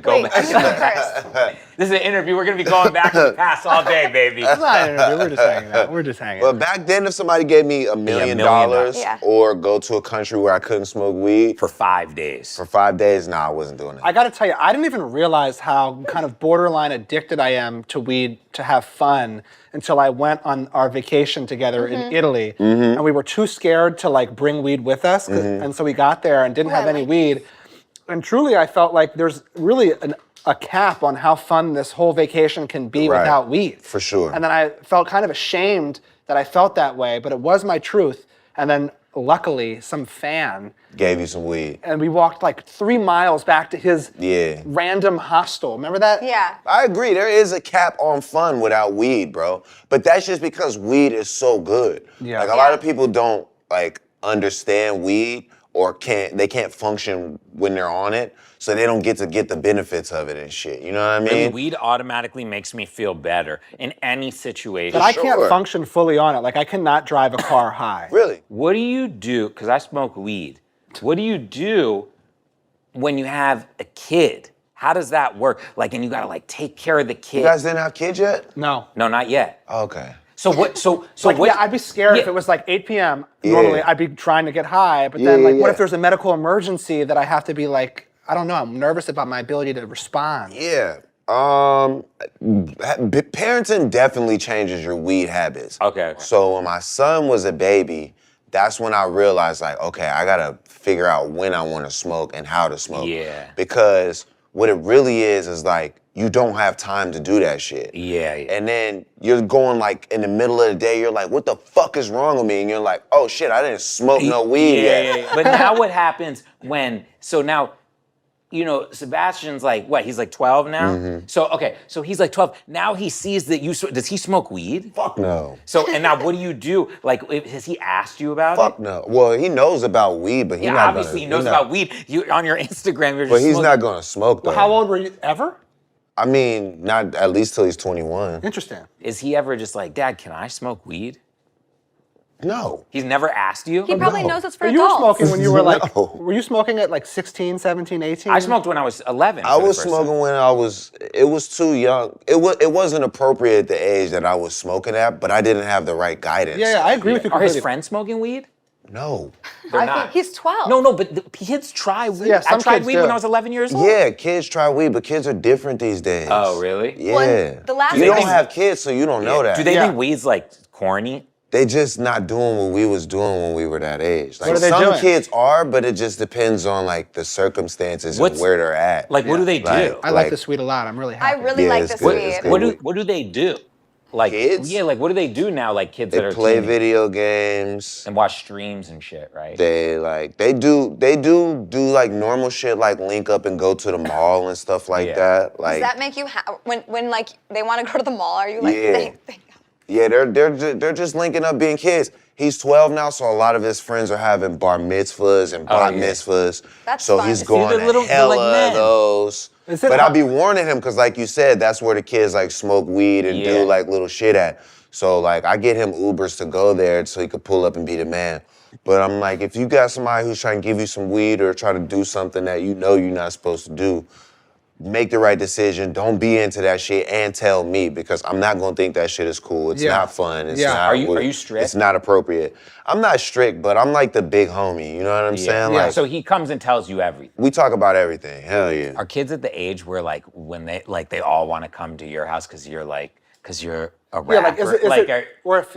Go back in the This is an interview. We're going to be going back in the past all day, baby. It's not an interview. We're just hanging out. We're just hanging But out. back then, if somebody gave me $1 million Yeah. or go to a country where I couldn't smoke weed For 5 days. for 5 days, nah, I wasn't doing it. I got to tell you, I didn't even realize how kind of borderline addicted I am to weed to have fun until I went on our vacation together in Italy. And we were too scared to like bring weed with us. And so we got there and didn't have any weed. And truly, I felt like there's really a cap on how fun this whole vacation can be without weed. For sure. And then I felt kind of ashamed that I felt that way, but it was my truth. And then luckily, some fan Gave you some weed. and we walked like 3 miles back to his Yeah. random hostel. Remember that? Yeah. I agree. There is a cap on fun without weed, bro. But that's just because weed is so good. Yeah. Like a lot of people don't like understand weed or they can't function when they're on it, so they don't get the benefits of it and shit. You know what I mean? Really, weed automatically makes me feel better in any situation. But I can't function fully on it. Like I cannot drive a car high. Really? What do you do, because I smoke weed, what do you do when you have a kid? How does that work? Like, and you gotta like take care of the kid. You guys didn't have kids yet? No. No, not yet. Okay. So what, so Like, what? yeah, I'd be scared if it was like 8 p.m. Normally, I'd be trying to get high. But then, like, what if there's a medical emergency that I have to be like, I don't know, I'm nervous about my ability to respond. Yeah. Parenting definitely changes your weed habits. Okay. So when my son was a baby, that's when I realized, like, okay, I gotta figure out when I want to smoke and how to smoke. Yeah. Because what it really is like, you don't have time to do that shit. Yeah. And then you're going like in the middle of the day, you're like, what the fuck is wrong with me? And you're like, oh shit, I didn't smoke no weed yet. Yeah. But now what happens so now, you know, Sebastian's like, what, he's like 12 now? So, okay, so he's like 12. Now he sees that does he smoke weed? Fuck no. So, and now what do you do? Like, has he asked you about it? Fuck no. Well, he knows about weed, but Yeah, obviously he knows about weed. You on your Instagram, you're just But he's smoking. not gonna smoke though. How old were you ever? I mean, not at least till he's 21. Interesting. Is he ever just like, Dad, can I smoke weed? No. He's never asked you? He probably knows it's for You were adults. smoking when you were like, No. were you smoking at like 16, 17, 18? I smoked when I was 11. I for the was first smoking time. when it was too young. It wasn't appropriate at the age that I was smoking at, but I didn't have the right guidance. Yeah, I agree with you Are his completely. friends smoking weed? No. They're not. He's 12. No, but the kids try weed. Yeah, I some tried kids weed do. when I was 11 years old. Yeah, kids try weed, but kids are different these days. Oh, really? Yeah. Well, the last you don't thing- have kids, so you don't know that. Do they Yeah. think weed's like corny? They just not doing what we was doing when we were that age. Like What are they some doing? kids are, but it just depends on like the circumstances and What's- where they're at. Like, what do they do? I like this weed a lot. I'm really I happy. really Yeah, like it's this good, weed. it's good. What do they do? Like Kids? Yeah, like what do they do now? Like kids that They are play teenagers video games. and watch streams and shit, right? They do like normal shit like link up and go to the mall and stuff like Yeah. that. Like Does that make you when like they want to go to the mall? Are you like Yeah. yeah, they're just linking up being kids. He's 12 now, so a lot of his friends are having bar mitzvahs and bat yeah. mitzvahs. That's so fun. he's See, going they're to little- they're hella like men. of those. Is it But hard- I'll be warning him because, like you said, that's where the kids like smoke weed and Yeah. do like little shit at. So like I get him Ubers to go there so he could pull up and be the man. But I'm like, if you got somebody who's trying to give you some weed or try to do something that you know you're not supposed to do, make the right decision. Don't be into that shit and tell me because I'm not gonna think that shit is cool. It's Yeah. not fun. It's Yeah. not. Are you strict? It's not appropriate. I'm not strict, but I'm like the big homie. You know what I'm saying? Yeah. Like So he comes and tells you everything. we talk about everything. Hell yeah. Are kids at the age where like when they all want to come to your house because you're a rapper? Yeah, like is it are- or if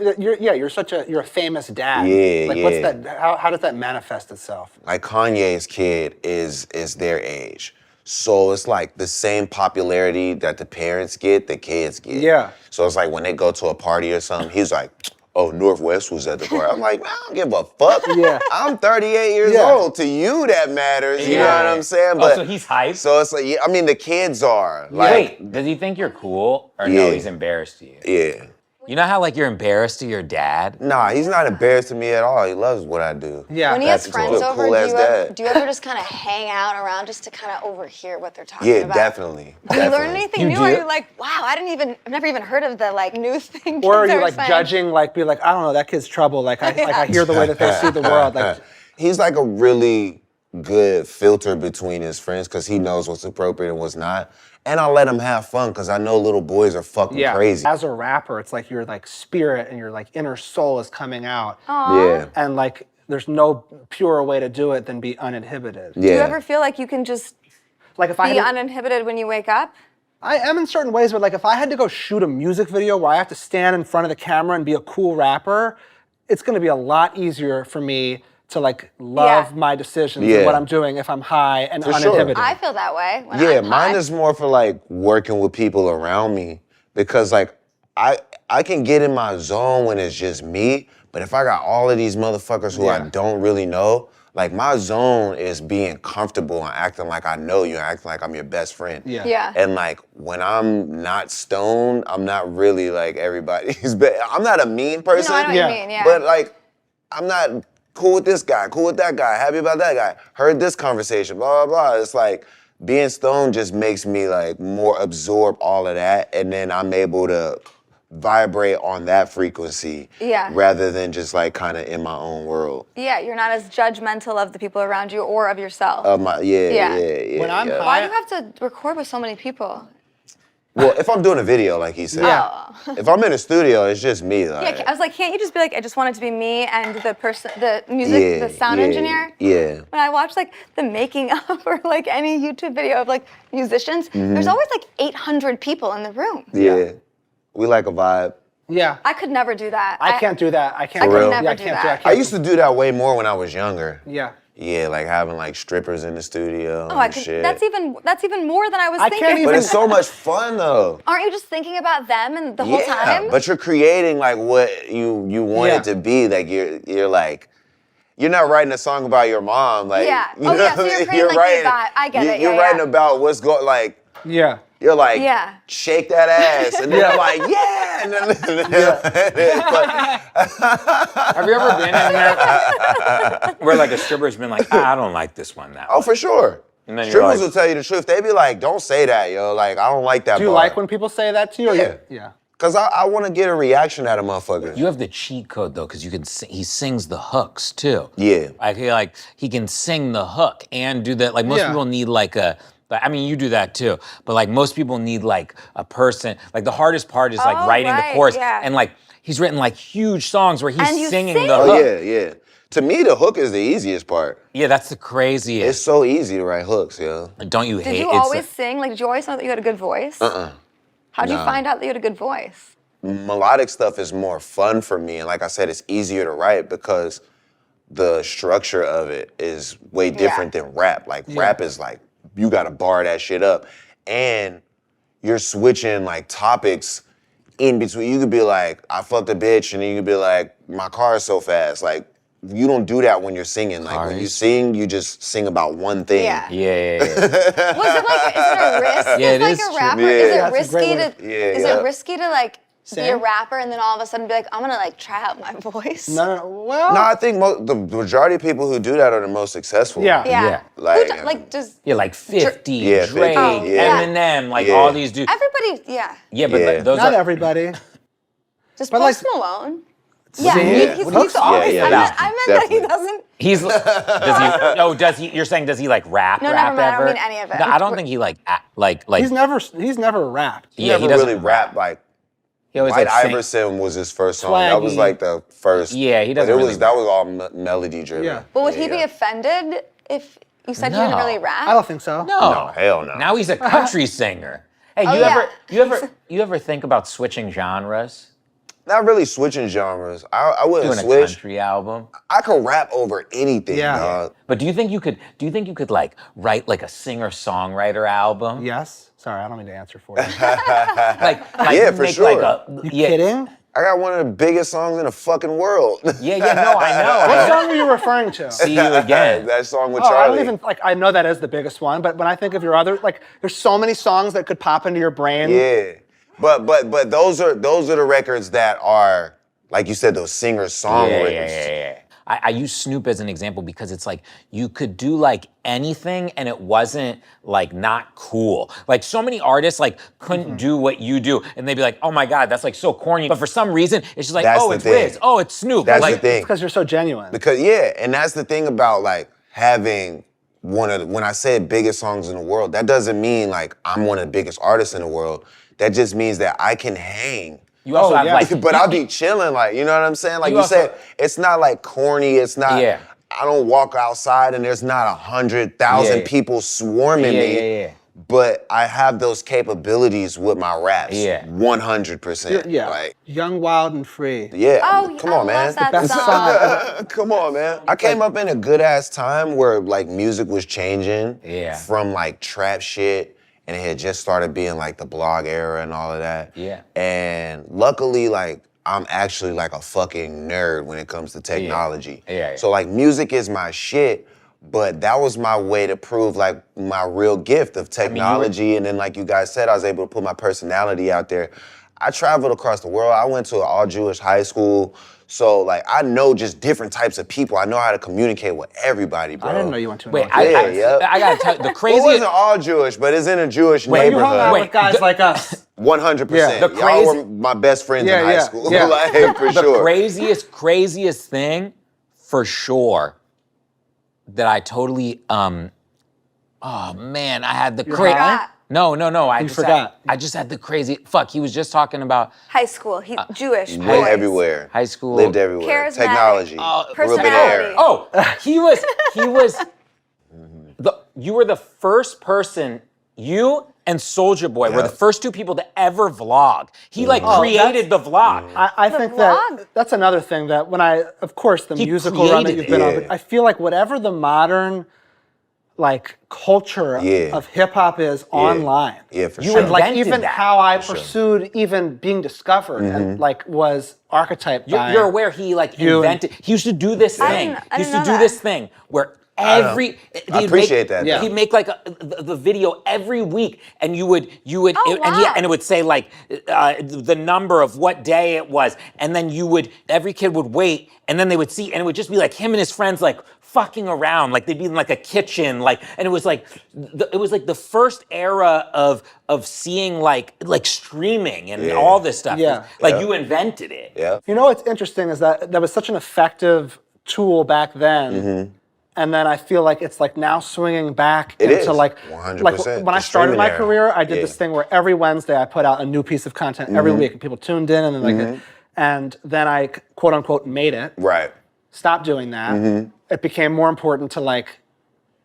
you're a famous dad. Yeah, Like what's yeah. that? How does that manifest itself? Like Kanye's kid is their age. So it's like the same popularity that the parents get, the kids get. Yeah. So it's like when they go to a party or something, he's like, oh, Northwest was at the party. I'm like, man, I don't give a fuck. Yeah. I'm 38 years Yeah. old. To you, that matters. You know Yeah. what I'm saying? Oh, so he's hyped? So it's like, yeah, I mean, the kids are. Like, Wait, does he think you're cool or no? Yeah. He's embarrassed to you. yeah. You know how like you're embarrassed to your dad? Nah, he's not embarrassed to me at all. He loves what I do. Yeah. When he has That's friends cool. over, Cool-ass dad. do you ever just kind of hang out around just to kind of overhear what they're talking Yeah, about? definitely. Do you learn Definitely. anything You new? Or are do? you like, wow, I've never even heard of the like new thing. Or are kids you like saying. judging, like be like, I don't know, that kid's trouble. Like I hear the way that they see the world. Like He's like a really good filter between his friends because he knows what's appropriate and what's not. And I let him have fun because I know little boys are fucking crazy. As a rapper, it's like your like spirit and your like inner soul is coming out. Yeah. And like there's no purer way to do it than be uninhibited. Yeah. Do you ever feel like you can just Like if be uninhibited when you wake up? I am in certain ways, but like if I had to go shoot a music video where I have to stand in front of the camera and be a cool rapper, it's gonna be a lot easier for me to like love my decisions and what I'm doing if I'm high and uninhibited. I feel that way when Yeah, I'm mine high. is more for like working with people around me because like I can get in my zone when it's just me, but if I got all of these motherfuckers who I don't really know, like my zone is being comfortable and acting like I know you and acting like I'm your best friend. Yeah. And like when I'm not stoned, I'm not really like everybody's I'm not a mean person. No, I know what you mean, yeah. But like I'm not cool with this guy, cool with that guy, happy about that guy, heard this conversation, blah, blah, blah. It's like being stoned just makes me like more absorb all of that and then I'm able to vibrate on that frequency rather than just like kind of in my own world. Yeah, you're not as judgmental of the people around you or of yourself. Yeah. When I'm high, Why do you have to record with so many people? Well, if I'm doing a video, like he said, if I'm in a studio, it's just me. Like, Yeah, I was like, can't you just be like, I just want it to be me and the person, the music, the sound engineer? Yeah. When I watch like the making of or like any YouTube video of like musicians, there's always like 800 people in the room. Yeah. We like a vibe. Yeah. I could never do that. I can't do that. I can't. I For could real? never Yeah, I do can't that. do I used to do that way more when I was younger. Yeah. Yeah, like having like strippers in the studio Oh, I and could, shit. that's even more than I was I thinking. can't even- But it's so much fun though. Aren't you just thinking about them and the whole time? But you're creating like what you want it to be. Like you're like, you're not writing a song about your mom. Like, Yeah. you Oh, know yeah, so what I you're mean? creating, like, the writing, vibe. I get it, You're yeah, writing yeah. about what's going, like, Yeah. you're like, Yeah. shake that ass. And then I'm like, yeah. And then, Have you ever been in there where like a stripper's been like, I don't like this one now? oh, for sure. And then you're Strippers like- will tell you the truth. They be like, don't say that, yo. Like, I don't like that Do you bar. like when people say that to you? Or Yeah. Yeah. Because I want to get a reaction out of motherfuckers. You have the cheat code though, because you can he sings the hooks too. Yeah. Like he can sing the hook and do that. Like most Yeah. people need like a. I mean, you do that too, but like most people need like a person. Like the hardest part is like Oh, writing right, the chorus, yeah. and like he's written like huge songs where And he's you singing sing. the Oh, hook. yeah. To me, the hook is the easiest part. Yeah, that's the craziest. It's so easy to write hooks, yo. Don't you Did hate? you it's always sing? Like, did you always know that you had a good voice? How'd you find out that you had a good voice? Melodic stuff is more fun for me. And like I said, it's easier to write because the structure of it is way different than rap. Like rap is like, you gotta bar that shit up. And you're switching like topics in between. You could be like, I fucked a bitch, and then you could be like, my car is so fast. Like, you don't do that when you're singing. Like when you sing, you just sing about one thing. Yeah. Yeah. Was it like, is it a risk? Yeah, as it like is a true. rapper? Yeah. Is it That's a risky great to? way. Yeah, is yeah. it risky to like be a Sing? rapper and then all of a sudden be like, I'm gonna like try out my voice? No. Well. No, I think the majority of people who do that are the most successful. Yeah. Yeah. Like, Who like does Yeah, like 50, Yeah, 50, Drake, yeah. Eminem, like Yeah. all these dudes. everybody? Yeah. Yeah, but Yeah. those Not are. everybody. Just But, Post like, Malone. Yeah, Yeah. he's Hooks- always. Yeah, yeah, I meant that he definitely. doesn't. He's does he? No, does he? You're saying does he like rap? No, rap never mind, I don't ever? mean any of it. No, I don't think he like like. He's never rapped. Yeah, he never doesn't really rap like. He always White like sing- Iverson was his first song. That was Swaggy. like the first. Yeah, he doesn't But really that was all melody driven. Yeah. But would he be yeah. offended if you said he didn't No. really rap? I don't think so. No, No, hell no. Now he's a country singer. Hey, Oh, you ever think about switching genres? Not really switching genres. I wouldn't Doing a switch. country album? I can rap over anything, Yeah. dog. But do you think you could like write like a singer-songwriter album? Yes. Sorry, I don't mean to answer for you. Like Yeah, for make sure. Like a, You yeah, kidding? I got one of the biggest songs in the fucking world. Yeah, no, I know. What song are you referring to? See you again. That song with Oh, Charlie. I don't even like. I know that is the biggest one, but when I think of your other, like, there's so many songs that could pop into your brain. Yeah, but those are the records that are, like you said, those singer-songwriters. Yeah. I use Snoop as an example because it's like you could do like anything and it wasn't like not cool. Like so many artists like couldn't do what you do and they'd be like, oh my God, that's like so corny. But for some reason, it's just like, That's oh, the it's thing. Wiz. Oh, it's Snoop. That's like, the thing. Because you're so genuine. Because yeah, and that's the thing about like having when I said biggest songs in the world, that doesn't mean like I'm one of the biggest artists in the world. That just means that I can hang. You also have like, But I'll be chilling, like, you know what I'm saying? Like You you also- said, it's not like corny, it's not, Yeah. I don't walk outside and there's not 100,000 Yeah. people swarming me. Yeah. But I have those capabilities with my raps. Yeah. 100%. Yeah. Like, Young, wild, and free. yeah. Oh, Come I on, man. love that Best song. song ever. Come on, man. I came up in a good ass time where like music was changing from like trap shit, and it had just started being like the blog era and all of that. Yeah. And luckily, like, I'm actually like a fucking nerd when it comes to technology. Yeah. So like music is my shit, but that was my way to prove like my real gift of technology. And then like you guys said, I was able to put my personality out there. I traveled across the world. I went to an all-Jewish high school. So like I know just different types of people. I know how to communicate with everybody, bro. I didn't know you went to an Wait, all-Jewish. I gotta tell you, the Well, craziest. it wasn't all Jewish, but it's in a Jewish You hung out neighborhood. with guys like us. 100%. Yeah. The Y'all crazy- were my best friends Yeah, in high yeah, school. yeah. Like, for The sure. craziest thing, for sure, that I totally oh man, I had the crazy. high? No. I forgot. I just had the crazy. Fuck, he was just talking about High school. He's Jewish. Went boys. everywhere. high school. Lived everywhere. Charismatic. Technology. Grew up in Personality. air. Oh, he was. You were the first person. You and Soulja Boy were the first two people to ever vlog. He like created the vlog. I think vlog? that that's another thing that when of course, the He musical run that created you've been it. on, but I feel like whatever the modern, like, culture of hip-hop is online. Yeah, for You sure. And like invented even that. how I pursued even being discovered and like was archetyped by You're aware he like you and- invented. He used to do this I thing. didn't- I He used didn't to know do that. this thing where every I appreciate that, though. He'd make like the video every week, and you would Oh, wow. and it would say like the number of what day it was, and then every kid would wait, and then they would see, and it would just be like him and his friends like fucking around, like they'd be in like a kitchen, like, and it was like the first era of seeing like streaming and all this stuff. Yeah. Like you invented it. Yeah. You know what's interesting is that was such an effective tool back then. And then I feel like it's like now swinging back It into is. like 100%. when I The started streaming my era. career, I did Yeah. this thing where every Wednesday I put out a new piece of content every week, and people tuned in, and then and then I quote unquote made it. Right. Stopped doing that. It became more important to like,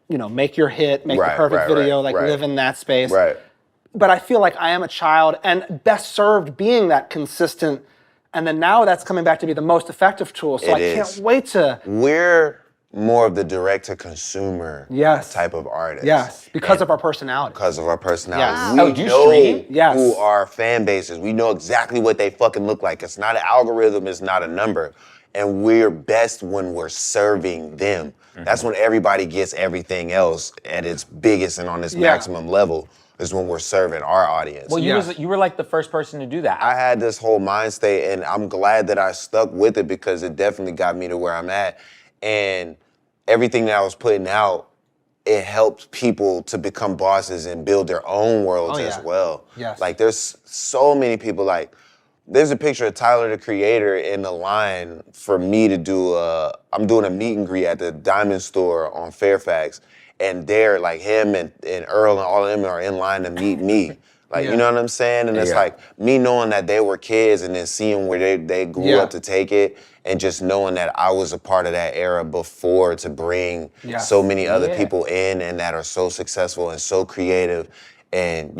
make your hit, make the Right, perfect right, video, right, like right. live in that space. Right. But I feel like I am a child and best served being that consistent. And then now that's coming back to be the most effective tool. So I can't wait to. We're more of the direct-to-consumer Yes. type of artist. Yes, because of our personality. Because of our personality. Yes. We Oh, do you know stream? Yes. who our fan base is. We know exactly what they fucking look like. It's not an algorithm, it's not a number. And we're best when we're serving them. That's when everybody gets everything else at its biggest and on its maximum level, is when we're serving our audience. Well, you were like the first person to do that. I had this whole mind state, and I'm glad that I stuck with it because it definitely got me to where I'm at. And everything that I was putting out, it helped people to become bosses and build their own worlds as well. Yes. Like there's so many people, like there's a picture of Tyler, the Creator, in the line for me to do I'm doing a meet and greet at the Diamond Store on Fairfax. And they're like him and Earl and all of them are in line to meet me. Like, you know what I'm saying? And it's like me knowing that they were kids and then seeing where they grew up to take it, and just knowing that I was a part of that era before to bring so many other people in and that are so successful and so creative and,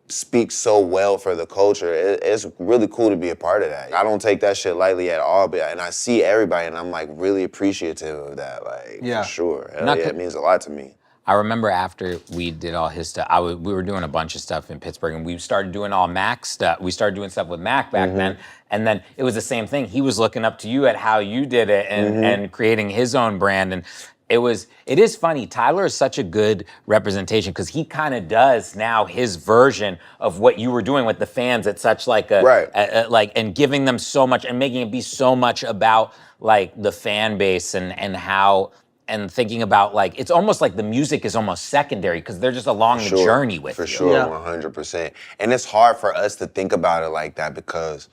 speak so well for the culture. It's really cool to be a part of that. I don't take that shit lightly at all, and I see everybody and I'm like really appreciative of that, like for sure. Hell yeah, it means a lot to me. I remember after we did all his stuff, we were doing a bunch of stuff in Pittsburgh, and we started doing all Mac stuff. We started doing stuff with Mac back then, and then it was the same thing. He was looking up to you at how you did it and creating his own brand, and it is funny. Tyler is such a good representation because he kind of does now his version of what you were doing with the fans at such like and giving them so much and making it be so much about like the fan base and how. And thinking about like, it's almost like the music is almost secondary because they're just along the journey with you. For sure, 100%. And it's hard for us to think about it like that because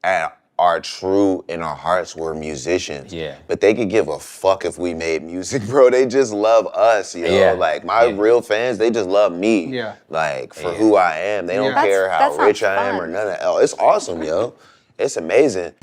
at are true in our hearts, we're musicians. Yeah. But they could give a fuck if we made music, bro. They just love us, you know? Yeah. Like, my real fans, they just love me. Yeah. Like, for who I am. They don't care how That's rich not I am or fun. none of that. Oh, it's awesome, yo. It's amazing.